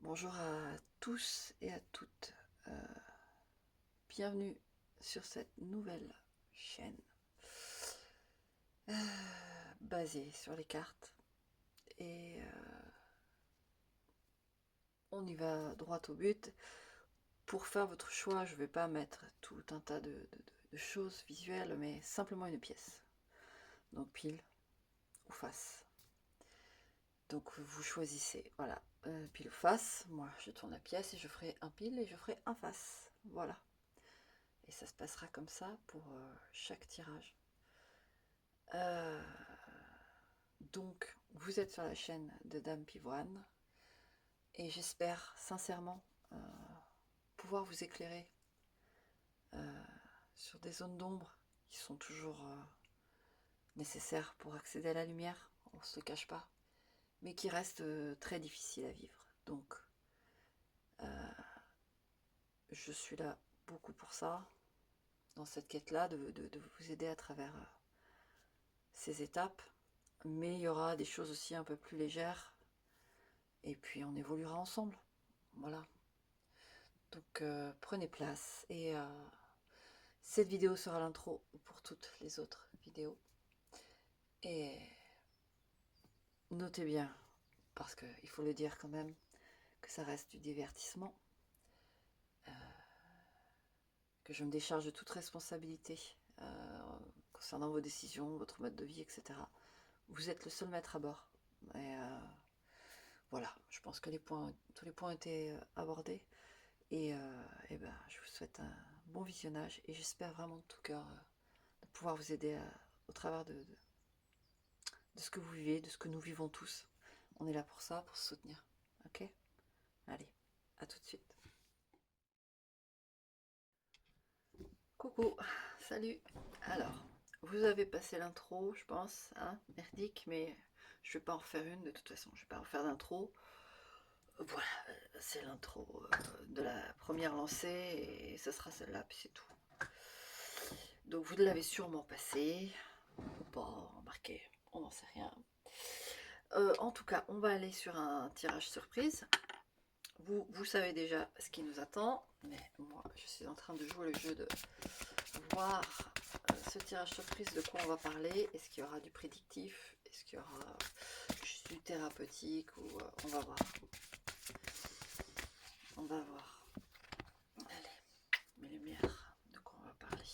Bonjour à tous et à toutes. Bienvenue sur cette nouvelle chaîne basée sur les cartes. Et on y va droit au but. Pour faire votre choix, je ne vais pas mettre tout un tas de choses visuelles, mais simplement une pièce. Donc pile ou face. Donc vous choisissez, voilà, pile ou face. Moi je tourne la pièce et je ferai un pile et je ferai un face. Voilà. Et ça se passera comme ça pour chaque tirage. Donc, vous êtes sur la chaîne de Dame Pivoine et j'espère sincèrement pouvoir vous éclairer sur des zones d'ombre qui sont toujours nécessaires pour accéder à la lumière, on ne se le cache pas, mais qui restent très difficiles à vivre. Donc, je suis là beaucoup pour ça, dans cette quête-là, de vous aider à travers ces étapes. Mais il y aura des choses aussi un peu plus légères. Et puis on évoluera ensemble. Voilà. Donc prenez place. Et cette vidéo sera l'intro pour toutes les autres vidéos. Et notez bien, parce qu'il faut le dire quand même, que ça reste du divertissement. Que je me décharge de toute responsabilité concernant vos décisions, votre mode de vie, etc. Vous êtes le seul maître à bord. Et voilà, je pense que tous les points ont été abordés. Et ben, je vous souhaite un bon visionnage et j'espère vraiment de tout cœur de pouvoir vous aider au travers de ce que vous vivez, de ce que nous vivons tous. On est là pour ça, pour se soutenir. Ok? Allez, à tout de suite. Coucou, salut. Alors, vous avez passé l'intro, je pense, hein, merdique, mais je vais pas en refaire une de toute façon. Je vais pas en faire d'intro. Voilà, c'est l'intro de la première lancée et ce sera celle-là, puis c'est tout. Donc vous l'avez sûrement passé, ou pas, remarquez, on n'en sait rien. En tout cas, on va aller sur un tirage surprise. Vous savez déjà ce qui nous attend, mais moi je suis en train de jouer le jeu de voir ce tirage surprise, de quoi on va parler. Est-ce qu'il y aura du prédictif? Est-ce qu'il y aura juste du thérapeutique? Ou on va voir. On va voir. Allez, mes lumières, de quoi on va parler.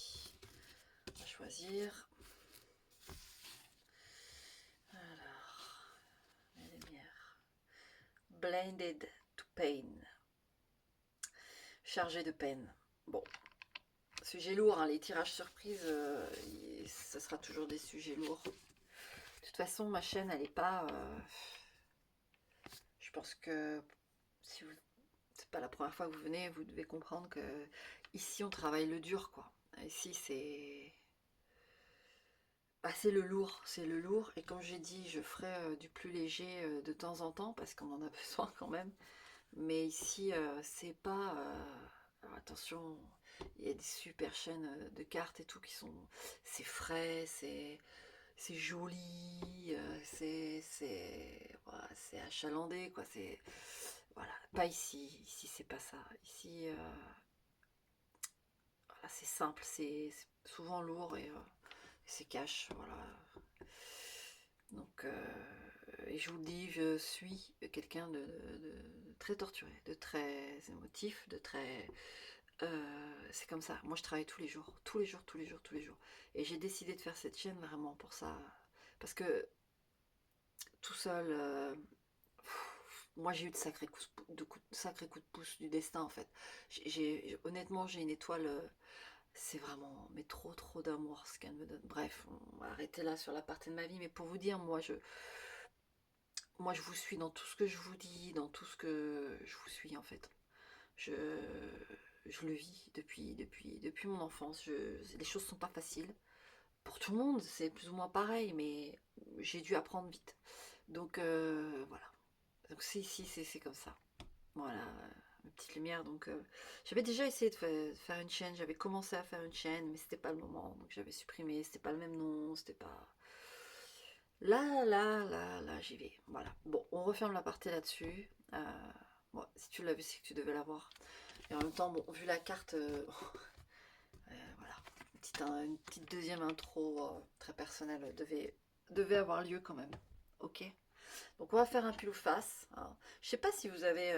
On va choisir. Alors, mes lumières. Blinded to pain. Chargé de peine. Bon, sujet lourd, hein, les tirages surprises, ce sera toujours des sujets lourds. De toute façon, ma chaîne, elle n'est pas... je pense que si vous... c'est pas la première fois que vous venez, vous devez comprendre que ici, on travaille le dur, quoi. Ici, c'est... Bah, c'est le lourd, c'est le lourd. Et comme j'ai dit, je ferai du plus léger de temps en temps, parce qu'on en a besoin quand même. Mais ici, c'est pas... alors attention, il y a des super chaînes de cartes et tout qui sont... C'est frais, c'est joli, voilà, c'est achalandé, quoi. C'est... Voilà, pas ici. Ici, c'est pas ça. Ici, voilà, c'est simple, c'est souvent lourd et c'est cash, voilà. Donc, et je vous le dis, je suis quelqu'un de très torturé, de très émotif, de très... c'est comme ça. Moi, je travaille tous les jours, tous les jours, tous les jours, tous les jours. Et j'ai décidé de faire cette chaîne vraiment pour ça. Parce que tout seul, moi, j'ai eu de sacrés sacrés coups de pouce du destin, en fait. Honnêtement, j'ai une étoile... c'est vraiment, mais trop, trop d'amour ce qu'elle me donne. Bref, on va arrêter là sur la partie de ma vie. Mais pour vous dire, moi, je vous suis dans tout ce que je vous dis, dans tout ce que je vous suis, en fait. Je, je le vis depuis mon enfance. Les choses sont pas faciles. Pour tout le monde, c'est plus ou moins pareil, mais j'ai dû apprendre vite. Donc voilà. Donc c'est comme ça. Voilà, ma petite lumière. Donc j'avais déjà essayé de faire une chaîne. J'avais commencé à faire une chaîne, mais c'était pas le moment. Donc j'avais supprimé. C'était pas le même nom. C'était pas. Là, j'y vais. Voilà. Bon, on referme la partie là-dessus. Bon, si tu l'as vu, c'est que tu devais l'avoir. Et en même temps, bon, vu la carte, voilà, une petite deuxième intro très personnelle devait avoir lieu quand même. Ok. Donc on va faire un pile ou face. Hein. Je sais pas si vous avez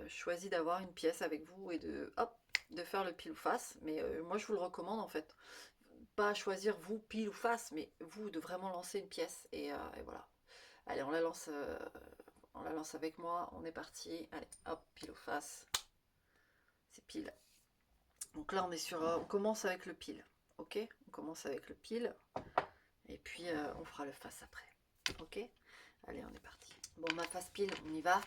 choisi d'avoir une pièce avec vous et de hop de faire le pile ou face, mais moi je vous le recommande en fait. Pas choisir vous pile ou face, mais vous de vraiment lancer une pièce et voilà. Allez, on la lance avec moi. On est parti. Allez, hop, pile ou face. C'est pile. Donc là on est sur, on commence avec le pile. Ok, on commence avec le pile et puis on fera le face après. Ok, allez, on est parti. Bon, ma face pile, on y va.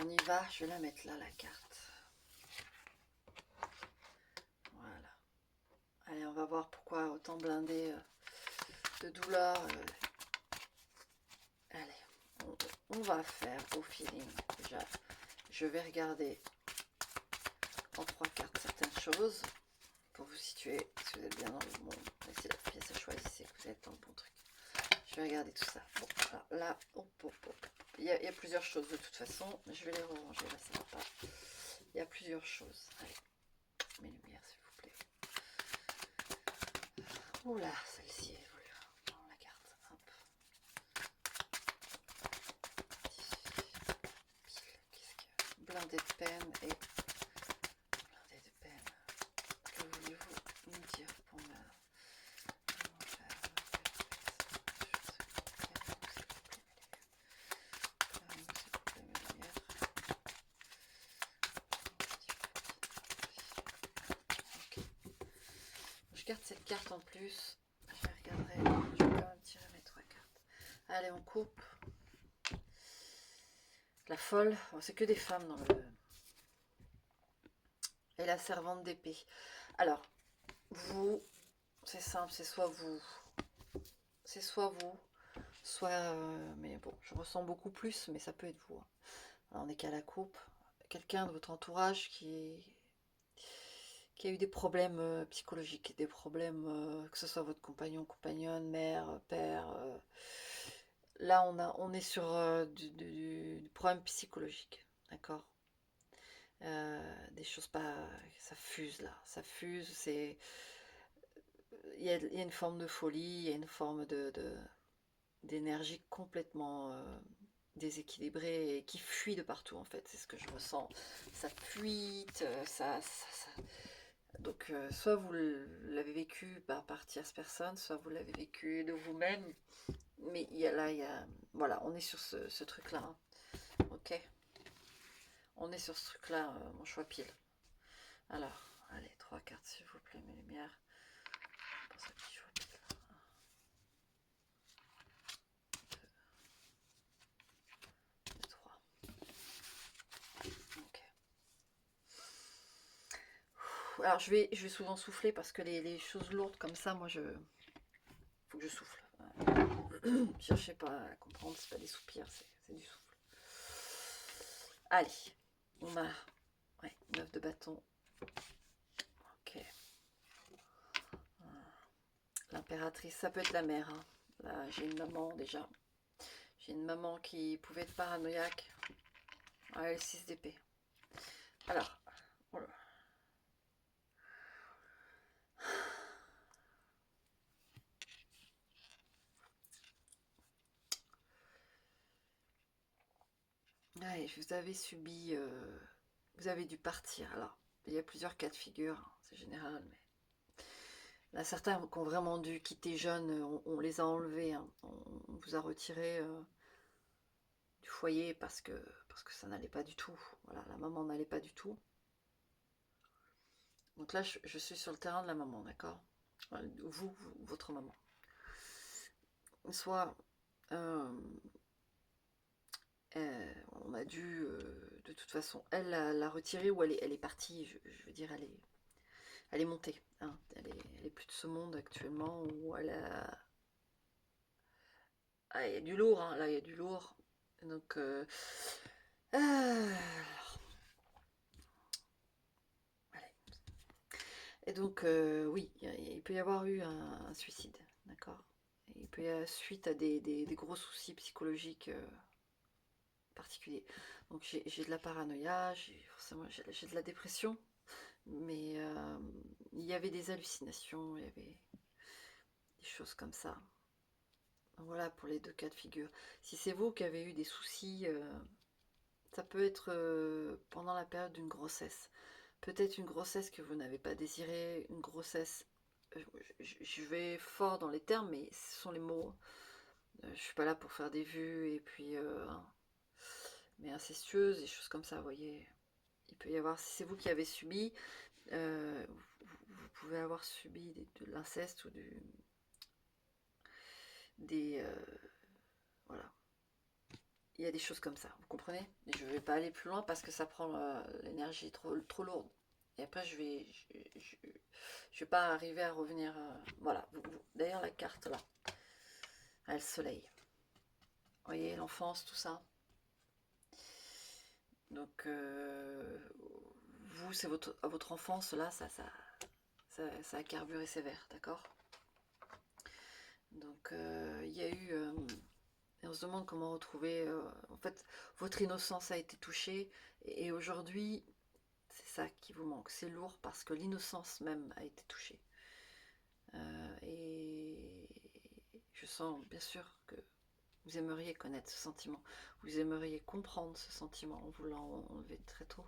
On y va, je vais la mettre là, la carte. Voilà. Allez, on va voir pourquoi autant blindé de douleur. Allez, on va faire au feeling. Déjà, je vais regarder en 3 cartes certaines choses pour vous situer si vous êtes bien dans le monde. Et si la pièce à choisir, c'est que vous êtes dans le bon truc. Je vais regarder tout ça. Bon, alors là, hop, hop, hop. Il y a plusieurs choses de toute façon. Je vais les ranger, là ça va pas. Il y a plusieurs choses. Allez, mes lumières s'il vous plaît. Oula, celle-ci est voulue. On la garde. Hop. Qu'est-ce que. Blindé de peine et. Blindé de peine. Que voulez-vous me dire pour me. Je garde cette carte en plus. Je vais regarder. Je vais quand même tirer mes 3 cartes. Allez, on coupe. La folle. Bon, c'est que des femmes dans le. Et la servante d'épée. Alors, vous, c'est simple, c'est soit vous. C'est soit vous. Soit. Mais bon, je ressens beaucoup plus, mais ça peut être vous. Hein. Alors, on est qu'à la coupe. Quelqu'un de votre entourage qui a eu des problèmes psychologiques, des problèmes, que ce soit votre compagnon, compagnonne, mère, père. Là, on est sur du problème psychologique, d'accord. Des choses pas. Ça fuse là, ça fuse, c'est. Il y a une forme de folie, il y a une forme d'énergie complètement déséquilibrée et qui fuit de partout en fait, c'est ce que je ressens. Ça fuite, donc soit vous l'avez vécu par tierce personne, soit vous l'avez vécu de vous-même, mais voilà, on est sur ce truc-là, hein. Ok, on est sur ce truc-là, mon choix pile. Alors, allez, 3 cartes s'il vous plaît, mes lumières. Je pense à qui choix pile. 1, 2, 3. Ok. Alors je vais souvent souffler parce que les choses lourdes comme ça, moi faut que je souffle. Cherchez pas à comprendre, c'est pas des soupirs, c'est du souffle. Allez, on a 9 de bâton. Ok. L'impératrice, ça peut être la mère. Hein. Là, j'ai une maman déjà. J'ai une maman qui pouvait être paranoïaque. Ouais, 6 d'épée. Alors, voilà. Ouais, vous avez subi, vous avez dû partir. Alors, il y a plusieurs cas de figure, hein, c'est général, mais il y en a certains qui ont vraiment dû quitter jeunes, on les a enlevés, hein, on vous a retiré du foyer parce que ça n'allait pas du tout. Voilà, la maman n'allait pas du tout. Donc là, je suis sur le terrain de la maman, d'accord? Vous, votre maman. Soit on a dû, de toute façon, elle la retirer ou elle est partie, je veux dire, elle est montée. Hein, elle est plus de ce monde actuellement où elle a. Ah, il y a du lourd, hein, là, il y a du lourd. Donc, allez. Et donc, oui, il peut y avoir eu un suicide, d'accord? Il peut y avoir suite à des gros soucis psychologiques. particulier. Donc j'ai de la paranoïa, forcément j'ai de la dépression, mais il y avait des hallucinations, il y avait des choses comme ça. Voilà pour les deux cas de figure. Si c'est vous qui avez eu des soucis, ça peut être pendant la période d'une grossesse. Peut-être une grossesse que vous n'avez pas désirée, une grossesse, je vais fort dans les termes, mais ce sont les mots. Je suis pas là pour faire des vues, et puis, mais incestueuse, des choses comme ça, vous voyez. Il peut y avoir, si c'est vous qui avez subi, vous pouvez avoir subi de l'inceste ou des... voilà. Il y a des choses comme ça, vous comprenez? Je ne vais pas aller plus loin parce que ça prend l'énergie trop lourde. Et après, je vais pas arriver à revenir. Voilà. D'ailleurs, la carte là, elle, le soleil. Vous voyez, l'enfance, tout ça. Donc, vous, c'est votre enfance là, ça a carburé sévère, d'accord? Donc, il y a eu. Et on se demande comment retrouver. En fait, votre innocence a été touchée. Et aujourd'hui, c'est ça qui vous manque. C'est lourd parce que l'innocence même a été touchée. Et je sens bien sûr que vous aimeriez connaître ce sentiment. Vous aimeriez comprendre ce sentiment. On vous l'a enlevé très tôt.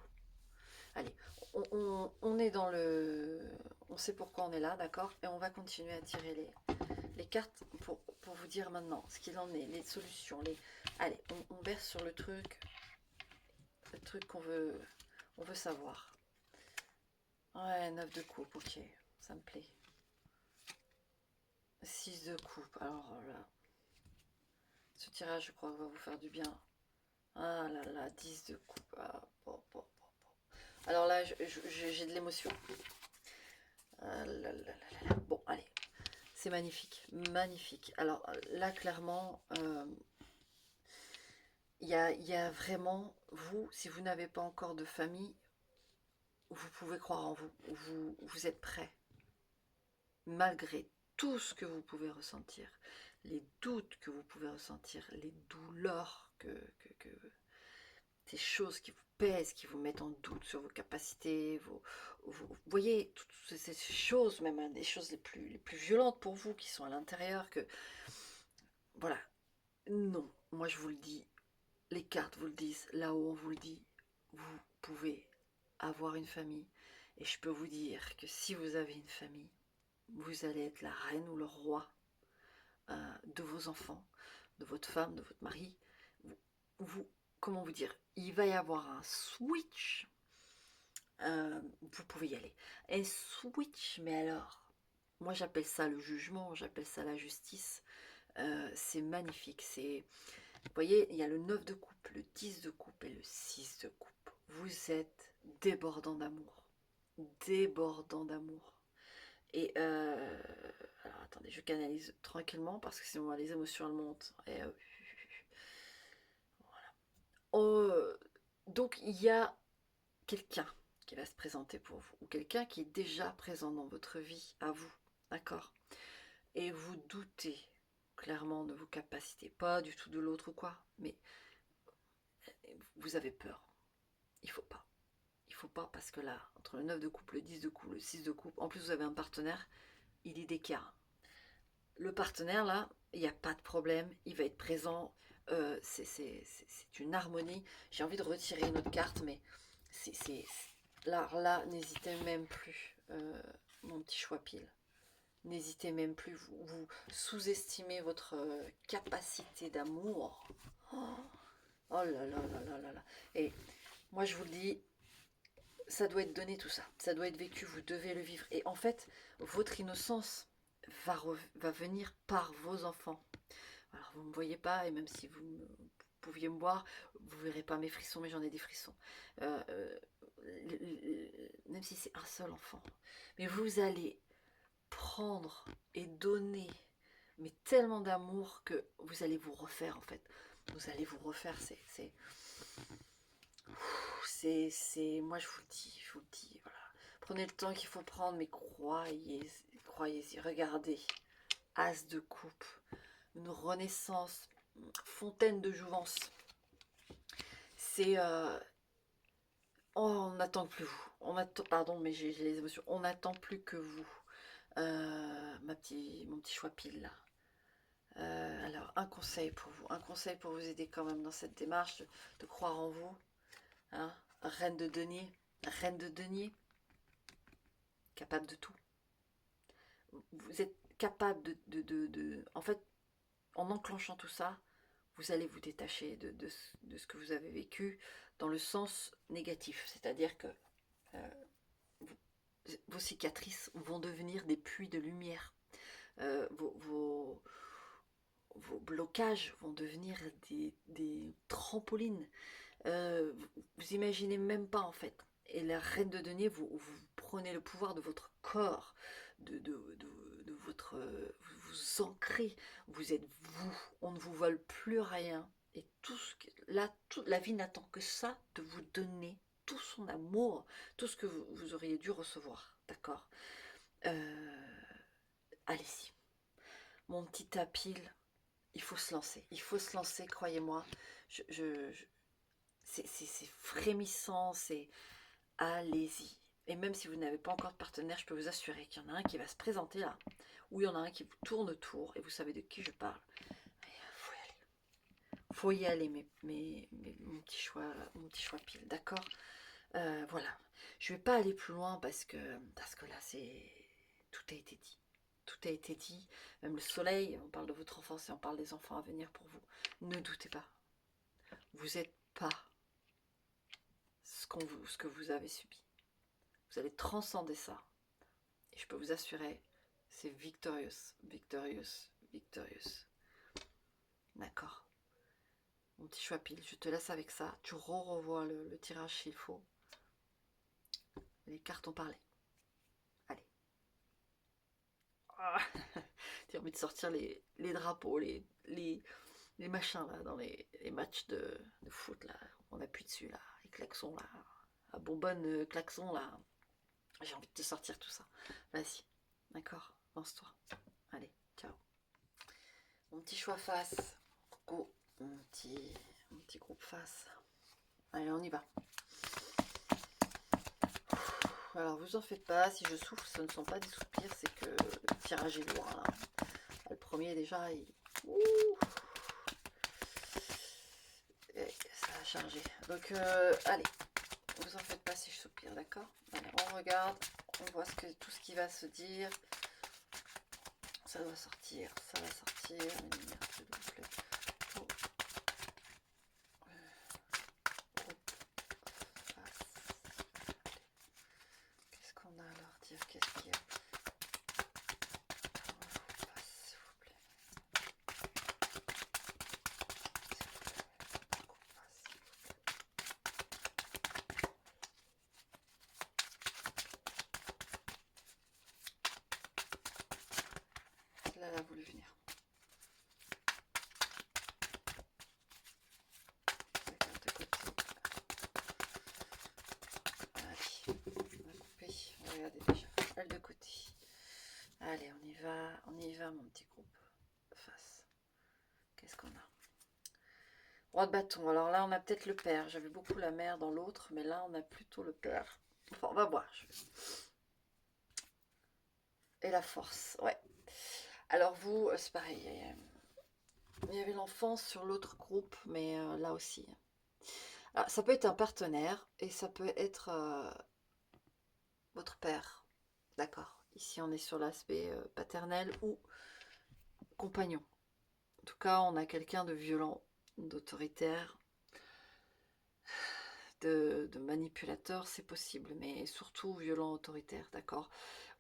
Allez, on est dans le... On sait pourquoi on est là, d'accord? Et on va continuer à tirer les cartes pour vous dire maintenant ce qu'il en est, les solutions. Allez, on verse sur le truc qu'on veut, on veut savoir. Ouais, 9 de coupe, ok, ça me plaît. 6 de coupe, alors là, ce tirage, je crois, va vous faire du bien. Ah là là, 10 de coupe. Ah, bon. Alors là, j'ai de l'émotion. Ah là là là là. Bon, allez, c'est magnifique, magnifique. Alors là, clairement, il y a vraiment, vous, si vous n'avez pas encore de famille, vous pouvez croire en vous. Vous êtes prêt, malgré tout ce que vous pouvez ressentir, les doutes que vous pouvez ressentir, les douleurs ces choses qui vous pèsent, qui vous mettent en doute sur vos capacités, vous voyez, toutes ces choses, même hein, des choses les plus violentes pour vous, qui sont à l'intérieur, que, voilà, non, moi je vous le dis, les cartes vous le disent, là-haut on vous le dit, vous pouvez avoir une famille, et je peux vous dire que si vous avez une famille, vous allez être la reine ou le roi de vos enfants, de votre femme, de votre mari, vous comment vous dire, il va y avoir un switch, vous pouvez y aller. Un switch, mais alors, moi j'appelle ça le jugement, j'appelle ça la justice, c'est magnifique, vous voyez, il y a le 9 de coupe, le 10 de coupe et le 6 de coupe. Vous êtes débordant d'amour, débordant d'amour. Et alors attendez, je canalise tranquillement parce que sinon les émotions elles montent. Et, donc il y a quelqu'un qui va se présenter pour vous, ou quelqu'un qui est déjà présent dans votre vie, à vous, d'accord? Et vous doutez clairement de vos capacités, pas du tout de l'autre ou quoi, mais vous avez peur. Il faut pas. Il faut pas parce que là, entre le 9 de coupe, le 10 de coupe, le 6 de coupe, en plus vous avez un partenaire, il est d'écart. Le partenaire là, il n'y a pas de problème, il va être présent, c'est une harmonie. J'ai envie de retirer une autre carte, mais là, n'hésitez même plus, mon petit choix pile. N'hésitez même plus, vous sous-estimez votre capacité d'amour. Oh là là là là là là. Et moi je vous le dis, ça doit être donné tout ça, ça doit être vécu, vous devez le vivre. Et en fait, votre innocence va venir par vos enfants. Alors vous ne me voyez pas, et même si vous pouviez me voir, vous ne verrez pas mes frissons, mais j'en ai des frissons. Même si c'est un seul enfant. Mais vous allez prendre et donner, mais tellement d'amour que vous allez vous refaire en fait. Vous allez vous refaire, moi je vous le dis, voilà. Prenez le temps qu'il faut prendre, mais croyez-y, regardez, As de coupe, une renaissance, fontaine de jouvence. c'est... on n'attend plus vous. On attend, pardon, mais j'ai les émotions. On n'attend plus que vous. Mon petit choix pile là. Alors, un conseil pour vous aider quand même dans cette démarche de croire en vous. Hein, reine de denier, capable de tout. Vous êtes capable en fait, en enclenchant tout ça, vous allez vous détacher de ce que vous avez vécu dans le sens négatif. C'est-à-dire que vous, vos cicatrices vont devenir des puits de lumière. Vos blocages vont devenir des trampolines. Vous imaginez même pas en fait. Et la reine de denier, vous prenez le pouvoir de votre corps, de votre... vous vous ancrez, vous êtes vous, on ne vous vole plus rien. Et tout ce que, là, toute la vie n'attend que ça, de vous donner tout son amour, tout ce que vous auriez dû recevoir, d'accord. Allez-y. Mon petit tapis, il faut se lancer, croyez-moi. C'est frémissant, c'est allez-y. Et même si vous n'avez pas encore de partenaire, je peux vous assurer qu'il y en a un qui va se présenter là, ou il y en a un qui vous tourne autour, et vous savez de qui je parle. Faut y aller, mon petit choix pile, d'accord. Voilà. Je vais pas aller plus loin parce que là, tout a été dit. Tout a été dit. Même le soleil, on parle de votre enfance et on parle des enfants à venir pour vous. Ne doutez pas. Vous n'êtes pas ce que vous avez subi. Vous allez transcender ça. Et je peux vous assurer, c'est victorious, victorious, victorious. D'accord. Mon petit choix pile, je te laisse avec ça. Tu revois le tirage s'il faut. Les cartes ont parlé. Allez. Ah. J'ai envie de sortir les drapeaux, les machins là, dans les matchs de foot là. On appuie dessus là, les klaxons là. À bonbonne klaxon là. J'ai envie de te sortir tout ça. Vas-y. D'accord. Lance-toi. Allez. Ciao. Mon petit choix face. Go. Mon petit groupe face. Allez, on y va. Alors, vous en faites pas. Si je souffle, ce ne sont pas des soupirs. C'est que le tirage est lourd. Là. Le premier, déjà, ouh, et ça a chargé. Donc, allez. Vous en faites pas si je soupire, d'accord. Allez, on regarde. On voit tout ce qui va se dire. Ça doit sortir. Ça va sortir. Les lumières, s'il vous plaît. Qu'est-ce qu'on a à leur dire? Qu'est-ce qu'il y a? S'il vous plaît. Là, elle a voulu venir. Regardez déjà, elle de côté. Allez, on y va mon petit groupe. Face. Qu'est-ce qu'on a? Roi de bâton. Alors là, on a peut-être le père. J'avais beaucoup la mère dans l'autre, mais là, on a plutôt le père. Enfin, on va voir. Et la force, ouais. Alors vous, c'est pareil. Il y avait l'enfance sur l'autre groupe, mais là aussi. Alors, ça peut être un partenaire et ça peut être votre père. D'accord. Ici, on est sur l'aspect paternel ou compagnon. En tout cas, on a quelqu'un de violent, d'autoritaire, de manipulateur, c'est possible, mais surtout violent, autoritaire, d'accord.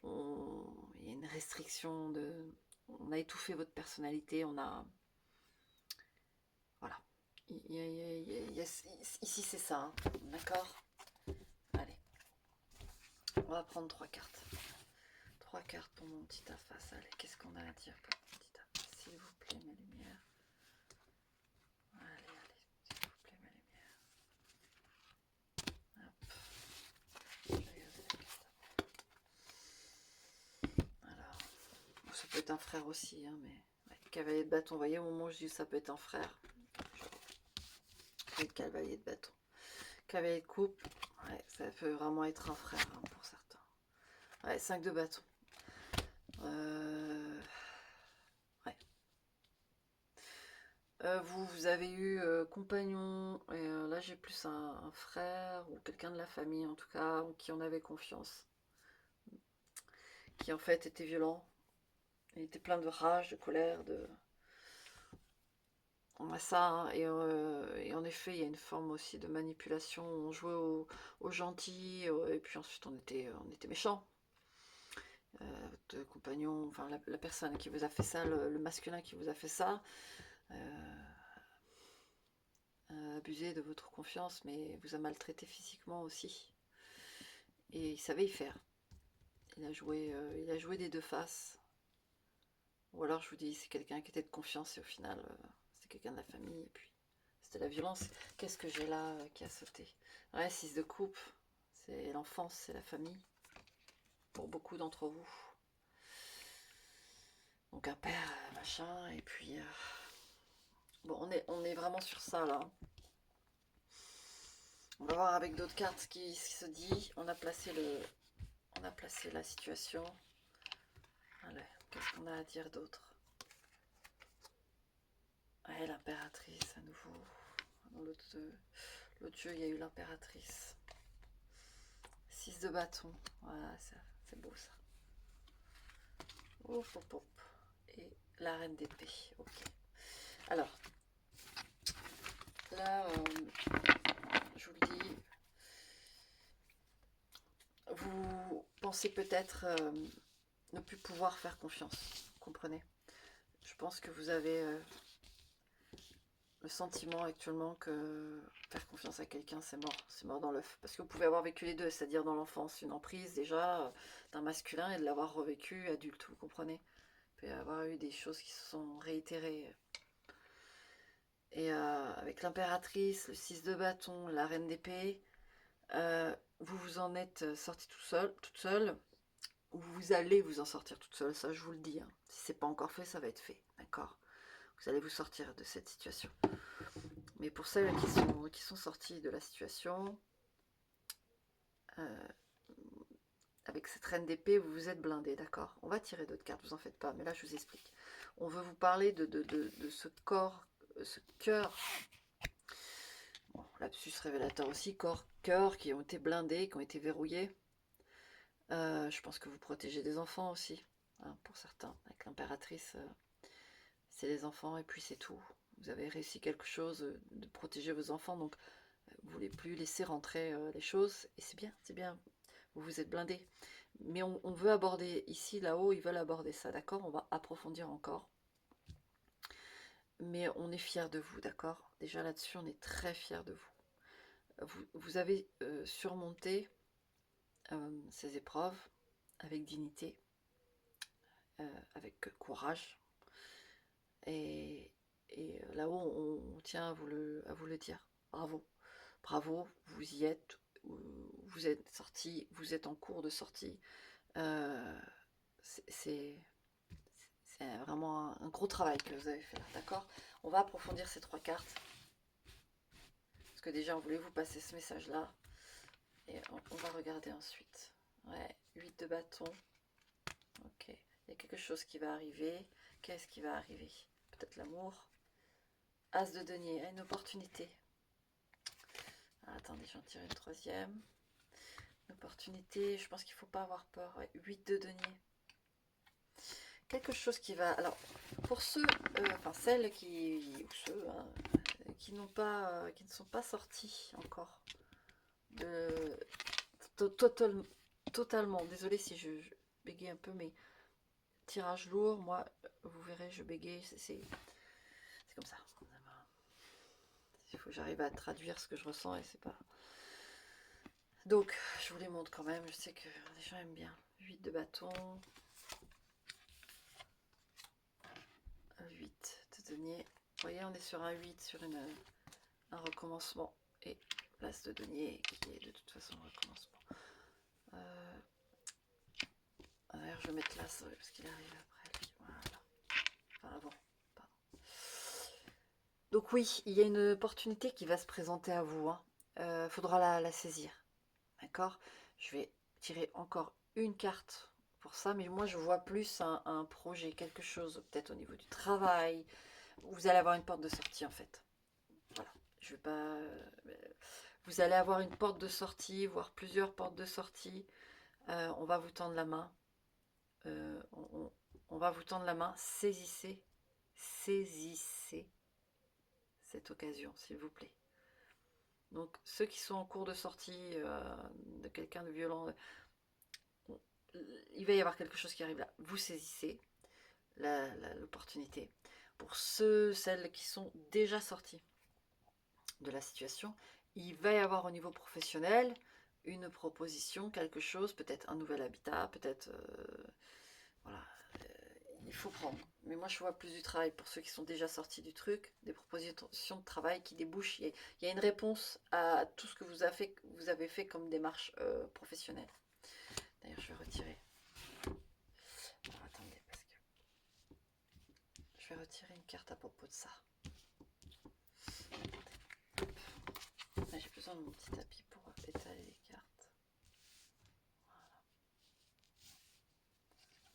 Il y a une restriction on a étouffé votre personnalité, on a... Voilà. Ici, c'est ça, hein, d'accord. Allez. On va prendre 3 cartes. 3 cartes pour mon petit face. Allez, qu'est-ce qu'on a à dire pour mon petit face? S'il vous plaît, mes lumières. Allez, s'il vous plaît, mes lumières. Hop. Je vais regarder la carte. Alors, bon, ça peut être un frère aussi, hein, mais... Ouais, cavalier de bâton, vous voyez, au moment où je dis ça peut être un frère. Le cavalier de bâton. Cavalier de coupe, ouais, ça peut vraiment être un frère hein, pour certains. Ouais, 5 de bâton. Ouais. Vous avez eu compagnon, et là j'ai plus un frère ou quelqu'un de la famille en tout cas, en qui on avait confiance, qui en fait était violent, il était plein de rage, de colère, de... On a ça, hein, et en effet il y a une forme aussi de manipulation, on jouait au gentil, et puis ensuite on était méchant. De compagnon, enfin la personne qui vous a fait ça, le masculin qui vous a fait ça, abusé de votre confiance, mais vous a maltraité physiquement aussi. Et il savait y faire. Il a joué des deux faces. Ou alors je vous dis, c'est quelqu'un qui était de confiance et au final, c'était quelqu'un de la famille. Et puis, c'était la violence. Qu'est-ce que j'ai là qui a sauté? Ouais, 6 de coupe. C'est l'enfance, c'est la famille. Pour beaucoup d'entre vous. Donc un père, machin, et puis... bon, on est vraiment sur ça, là. On va voir avec d'autres cartes ce qui se dit. On a placé la situation. Allez, qu'est-ce qu'on a à dire d'autre? Ouais, l'impératrice à nouveau. Dans l'autre jeu, il y a eu l'impératrice. 6 de bâton. Voilà, c'est beau ça. Hop, hop, hop. Et la reine d'épée. Ok. Alors, là, je vous le dis, vous pensez peut-être ne plus pouvoir faire confiance. Vous comprenez? Je pense que vous avez le sentiment actuellement que faire confiance à quelqu'un, c'est mort dans l'œuf. Parce que vous pouvez avoir vécu les deux, c'est-à-dire dans l'enfance, une emprise déjà d'un masculin et de l'avoir revécu adulte, vous comprenez? Il peut y avoir eu des choses qui se sont réitérées. Et avec l'impératrice, le 6 de bâton, la reine d'épée, vous vous en êtes sorti toute seule, ou vous allez vous en sortir toute seule, ça je vous le dis. Hein. Si c'est pas encore fait, ça va être fait, d'accord? Vous allez vous sortir de cette situation. Mais pour celles qui sont sorties de la situation, avec cette reine d'épée, vous vous êtes blindé, d'accord? On va tirer d'autres cartes, vous en faites pas, mais là je vous explique. On veut vous parler de ce corps, ce cœur, bon, lapsus révélateur aussi, cœur qui ont été blindés, qui ont été verrouillés. Je pense que vous protégez des enfants aussi, hein, pour certains. Avec l'impératrice, c'est les enfants et puis c'est tout. Vous avez réussi quelque chose de protéger vos enfants, donc vous ne voulez plus laisser rentrer les choses, et c'est bien, vous vous êtes blindé. Mais on veut aborder ici, là-haut, ils veulent aborder ça, d'accord? On va approfondir encore. Mais on est fiers de vous, d'accord? Déjà là-dessus, on est très fiers de vous. Vous avez surmonté ces épreuves avec dignité, avec courage. Et là-haut, on tient à vous le dire. Bravo. Bravo, vous y êtes. Vous êtes sorti, vous êtes en cours de sortie. C'est vraiment un gros travail que vous avez fait là, d'accord? On va approfondir ces 3 cartes. Parce que déjà, on voulait vous passer ce message-là. Et on va regarder ensuite. Ouais, 8 de bâton. Ok. Il y a quelque chose qui va arriver. Qu'est-ce qui va arriver? Peut-être l'amour. As de denier, une opportunité. Ah, attendez, j'en tire une troisième. Une opportunité, je pense qu'il ne faut pas avoir peur. Ouais, 8 de denier. Quelque chose qui va... Alors, pour ceux, enfin celles qui... Ou ceux, hein, qui n'ont pas... qui ne sont pas sortis encore de... Totalement. Désolée si je bégaye un peu, mais tirage lourd, moi, vous verrez, je bégaye, c'est comme ça. Il faut que j'arrive à traduire ce que je ressens et c'est pas... Donc, je vous les montre quand même, je sais que les gens aiment bien. 8 de bâton. 8 de denier. Vous voyez, on est sur un 8, sur un recommencement. Et l'as de denier qui est de toute façon un recommencement. D'ailleurs, je vais mettre l'as parce qu'il arrive après lui. Voilà. Enfin, avant. Pardon. Donc oui, il y a une opportunité qui va se présenter à vous. Hein. faudra la saisir. D'accord? Je vais tirer encore une carte pour ça, mais moi je vois plus un projet, quelque chose, peut-être au niveau du travail. Vous allez avoir une porte de sortie en fait. Voilà. Je vais pas. Vous allez avoir une porte de sortie, voire plusieurs portes de sortie. On va vous tendre la main. On va vous tendre la main. Saisissez cette occasion, s'il vous plaît. Donc ceux qui sont en cours de sortie de quelqu'un de violent, il va y avoir quelque chose qui arrive là. Vous saisissez l'opportunité. Pour celles qui sont déjà sortis de la situation, il va y avoir au niveau professionnel une proposition, quelque chose, peut-être un nouvel habitat, peut-être voilà, il faut prendre. Mais moi je vois plus du travail pour ceux qui sont déjà sortis du truc, des propositions de travail qui débouchent. Il y a une réponse à tout ce que vous avez fait comme démarche professionnelle. D'ailleurs je vais retirer. Alors, attendez, parce que je vais retirer une carte à propos de ça. Là, j'ai besoin de mon petit tapis pour étaler les cartes. Voilà.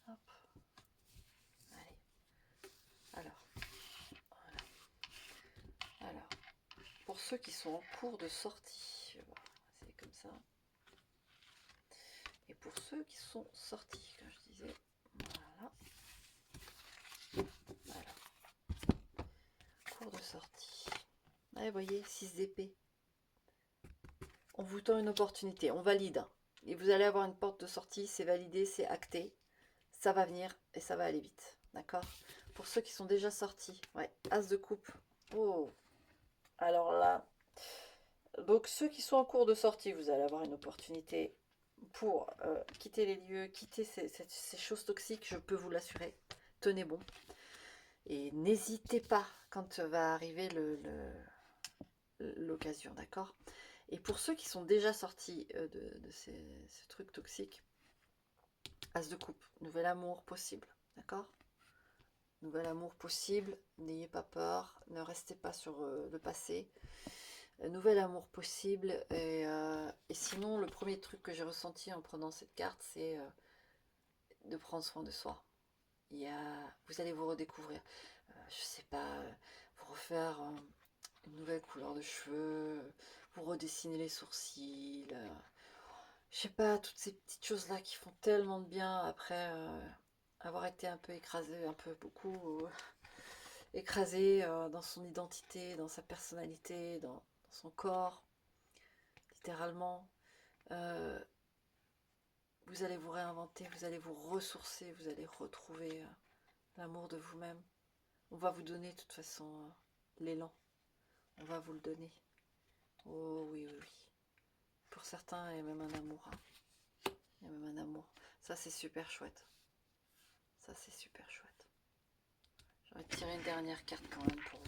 Hop. Allez. Alors. Voilà. Alors. Pour ceux qui sont en cours de sortie, je vais voir. C'est comme ça. Et pour ceux qui sont sortis, comme je disais. Voilà. Voilà. Cours de sortie. Allez, vous voyez, 6 d'épée. On vous tend une opportunité, on valide. Et vous allez avoir une porte de sortie, c'est validé, c'est acté. Ça va venir et ça va aller vite. D'accord? Pour ceux qui sont déjà sortis, ouais, As de coupe. Oh, alors là, donc ceux qui sont en cours de sortie, vous allez avoir une opportunité pour quitter les lieux, quitter ces choses toxiques, je peux vous l'assurer. Tenez bon. Et n'hésitez pas quand va arriver l'occasion, d'accord? Et pour ceux qui sont déjà sortis de ces trucs toxiques, As de coupe, nouvel amour possible, d'accord? Nouvel amour possible, n'ayez pas peur, ne restez pas sur le passé. Nouvel amour possible. Et sinon, le premier truc que j'ai ressenti en prenant cette carte, c'est de prendre soin de soi. Vous allez vous redécouvrir. Je sais pas, vous refaire une nouvelle couleur de cheveux, vous redessiner les sourcils. Je sais pas, toutes ces petites choses-là qui font tellement de bien après avoir été un peu écrasé, un peu beaucoup écrasé dans son identité, dans sa personnalité, dans son corps, littéralement. Euh, vous allez vous réinventer, vous allez vous ressourcer, vous allez retrouver l'amour de vous-même. On va vous donner de toute façon l'élan. On va vous le donner. Oh oui, oui, oui. Pour certains, il y a même un amour. Hein. Il y a même un amour. Ça, c'est super chouette. Ça, c'est super chouette. J'aurais tiré une dernière carte quand même pour vous.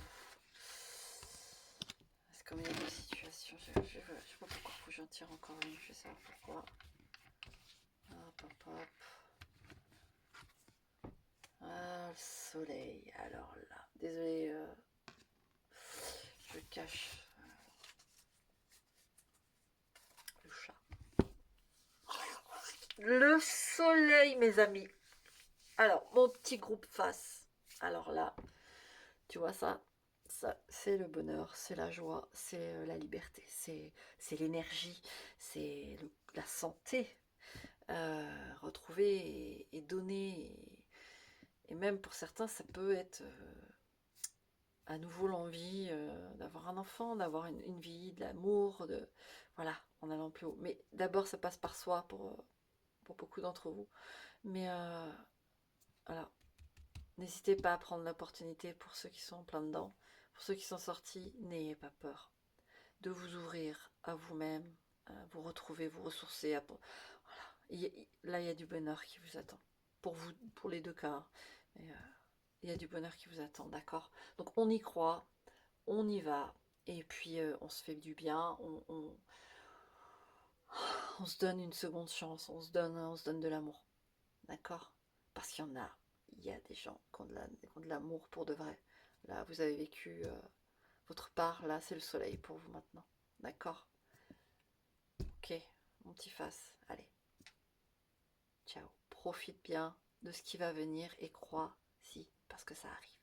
Parce que comme il y a deux situations, je ne sais pas pourquoi j'en tire encore une. Je vais savoir pourquoi. Hop, hop, hop. Ah, le soleil. Alors là, désolé, je cache le chat. Le soleil, mes amis. Alors, mon petit groupe face. Alors là, tu vois ça, c'est le bonheur, c'est la joie, c'est la liberté, c'est l'énergie, c'est la santé. Retrouver et donner. Et même pour certains, ça peut être à nouveau l'envie d'avoir un enfant, d'avoir une vie, de l'amour, voilà, en allant plus haut. Mais d'abord, ça passe par soi pour beaucoup d'entre vous. Mais voilà, n'hésitez pas à prendre l'opportunité pour ceux qui sont en plein dedans. Pour ceux qui sont sortis, n'ayez pas peur de vous ouvrir à vous-même, à vous retrouver, vous ressourcer. Voilà. Là, il y a du bonheur qui vous attend. Pour vous, pour les deux cas. Hein. Et, il y a du bonheur qui vous attend, d'accord? Donc on y croit, on y va, et puis on se fait du bien, on se donne une seconde chance, on se donne de l'amour, d'accord? Parce il y a des gens qui ont de l'amour pour de vrai. Là, vous avez vécu votre part, là, c'est le soleil pour vous maintenant, d'accord? Ok, mon petit face, allez, ciao. Profite bien de ce qui va venir et crois, si, parce que ça arrive.